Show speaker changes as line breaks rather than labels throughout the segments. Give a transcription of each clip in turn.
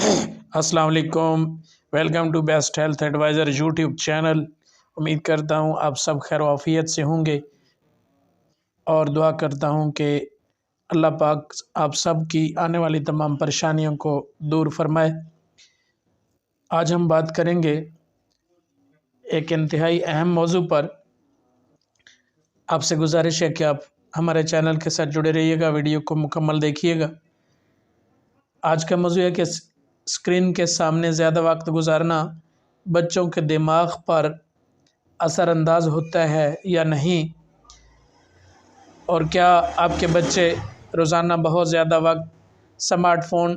अस्सलाम वालेकुम। Welcome to best health adviser YouTube channel. उम्मीद करता हूँ आप सब खैर आफियत से होंगे और दुआ करता हूँ कि अल्लाह पाक आप सब की आने वाली तमाम परेशानियों को दूर फरमाए। आज हम बात करेंगे एक इंतहाई अहम मौजू पर। आपसे गुजारिश है कि आप हमारे चैनल के साथ जुड़े रहिएगा, वीडियो को मुकम्मल देखिएगा। आज का मौजू है कि स्क्रीन के सामने ज़्यादा वक्त गुजारना बच्चों के दिमाग पर असरअंदाज होता है या नहीं, और क्या आपके बच्चे रोज़ाना बहुत ज़्यादा वक्त स्मार्टफ़ोन,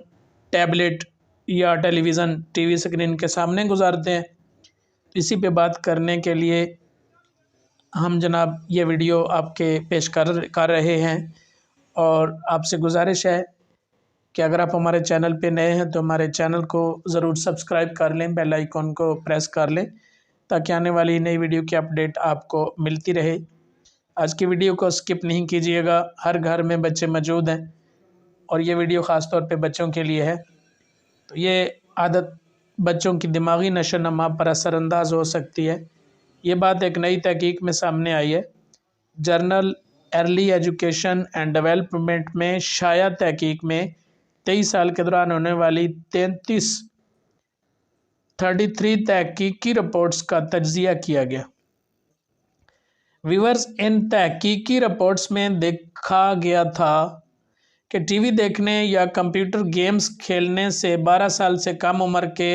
टैबलेट या टेलीविज़न टीवी स्क्रीन के सामने गुजारते हैं। इसी पे बात करने के लिए हम जनाब ये वीडियो आपके पेश कर रहे हैं, और आपसे गुजारिश है कि अगर आप हमारे चैनल पे नए हैं तो हमारे चैनल को ज़रूर सब्सक्राइब कर लें, बेल आइकॉन को प्रेस कर लें ताकि आने वाली नई वीडियो की अपडेट आपको मिलती रहे। आज की वीडियो को स्किप नहीं कीजिएगा। हर घर में बच्चे मौजूद हैं और ये वीडियो ख़ास तौर पे बच्चों के लिए है। तो ये आदत बच्चों की दिमागी नशोनुमा पर असरअंदाज हो सकती है। ये बात एक नई तहकीक में सामने आई है। Journal early education and development में शाया तहकीक में 23 साल के दौरान होने वाली 33 तहकीकी रिपोर्ट्स का तज्जिया किया गया। व्यूअर्स, इन तहकीकी रिपोर्ट्स में देखा गया था कि टीवी देखने या कंप्यूटर गेम्स खेलने से 12 साल से कम उम्र के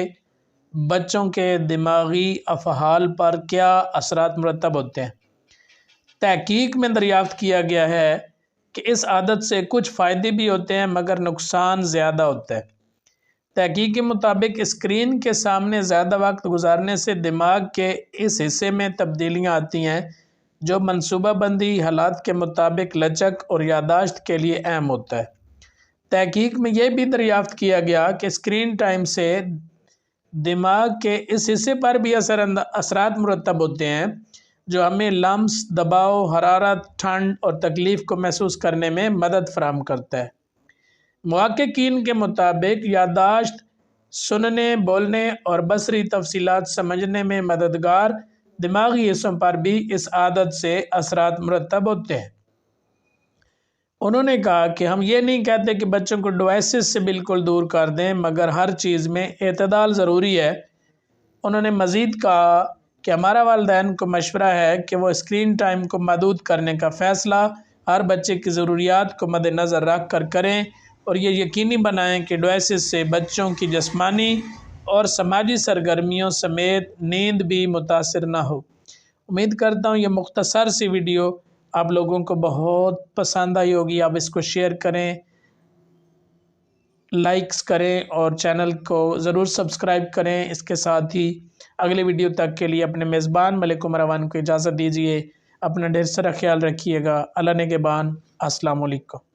बच्चों के दिमागी अफ़हाल पर क्या असरात मुरतब होते हैं। तहकीक में दरियाफ्त किया गया है कि इस आदत से कुछ फ़ायदे भी होते हैं मगर नुकसान ज़्यादा होता है। तहकीक के मुताबिक स्क्रीन के सामने ज़्यादा वक्त गुजारने से दिमाग के इस हिस्से में तब्दीलियां आती हैं जो मनसूबाबंदी, हालात के मुताबिक लचक और यादाश्त के लिए अहम होता है। तहकीक में यह भी दरियाफ्त किया गया कि स्क्रीन टाइम से दिमाग के इस हिस्से पर भी असरात मुरतब होते हैं जो हमें लम्स, दबाव, हरारत, ठंड और तकलीफ़ को महसूस करने में मदद फराहम करता है। मुहक्किकीन के मुताबिक यादाश्त, सुनने, बोलने और बसरी तफसीलात समझने में मददगार दिमागी हिस्सों पर भी इस आदत से असरात मुरतब होते हैं। उन्होंने कहा कि हम ये नहीं कहते कि बच्चों को डिवाइसेस से बिल्कुल दूर कर दें, मगर हर चीज़ में एतदाल ज़रूरी है। उन्होंने मज़ीद कहा कि हमारा वालिदैन को मशवरा है कि वो स्क्रीन टाइम को महदूद करने का फ़ैसला हर बच्चे की ज़रूरियात को मद्देनज़र रख कर करें और ये यकीनी बनाएं कि डिवाइसेस से बच्चों की जिस्मानी और समाजी सरगर्मियों समेत नींद भी मुतासिर ना हो। उम्मीद करता हूँ ये मुख्तसर सी वीडियो आप लोगों को बहुत पसंद आई होगी। आप इसको शेयर करें, लाइक्स करें और चैनल को ज़रूर सब्सक्राइब करें। इसके साथ ही अगले वीडियो तक के लिए अपने मेज़बान मलिक उमर अवान को इजाज़त दीजिए। अपना ढेर सारा ख्याल रखिएगा। अल्लाह ने के बान। अस्सलाम वालेकुम।